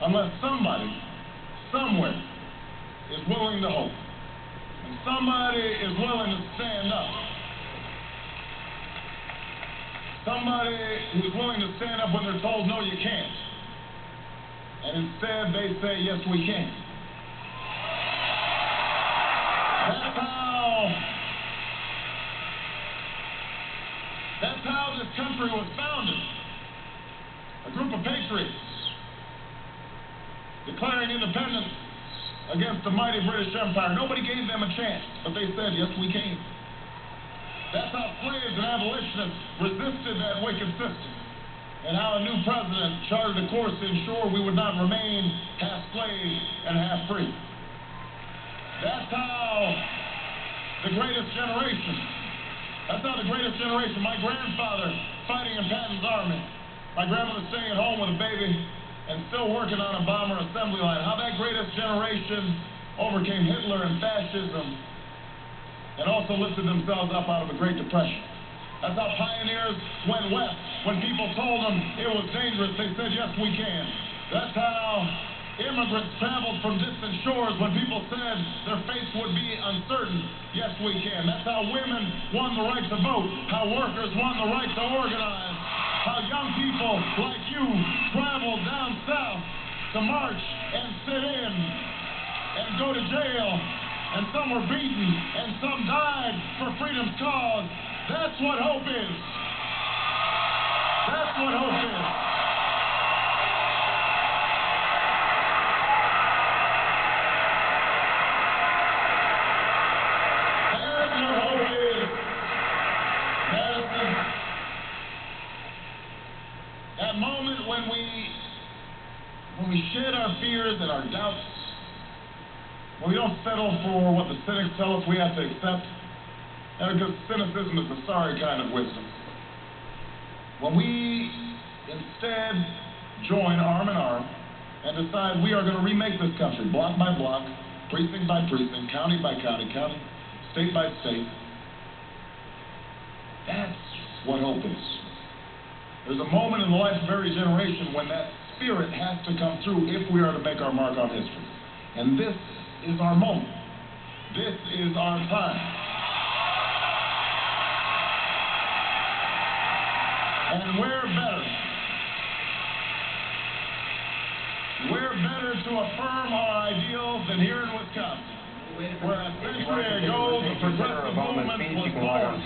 unless somebody, somewhere, is willing to hope. And somebody is willing to stand up. Somebody who's willing to stand up when they're told, no, you can't. And instead, they say, yes, we can. That's how this country was founded. A group of patriots declaring independence against the mighty British Empire. Nobody gave them a chance, but they said, yes, we can. That's how slaves and abolitionists resisted that wicked system, and how a new president charted a course to ensure we would not remain half slave and half free. That's how the greatest generation, my grandfather fighting in Patton's army, my grandmother staying at home with a baby and still working on a bomber assembly line, how that greatest generation overcame Hitler and fascism and also lifted themselves up out of the Great Depression. That's how pioneers went west. When people told them it was dangerous, they said, yes, we can. That's how immigrants traveled from distant shores when people said their fates would be uncertain. Yes, we can. That's how women won the right to vote, how workers won the right to organize, how young people like you traveled down south to march and sit in and go to jail, and some were beaten and some died for freedom's cause. That's what hope is. That's what hope is. That moment when we shed our fears and our doubts, when we don't settle for what the cynics tell us we have to accept, and because cynicism is the sorry kind of wisdom. When we instead join arm in arm and decide we are going to remake this country block by block, precinct by precinct, county by county, state by state, that's what hope is. There's a moment in the life of every generation when that spirit has to come through if we are to make our mark on history. And this is our moment. This is our time. And where better to affirm our ideals than here in Wisconsin, where a century ago the progressive movement was born.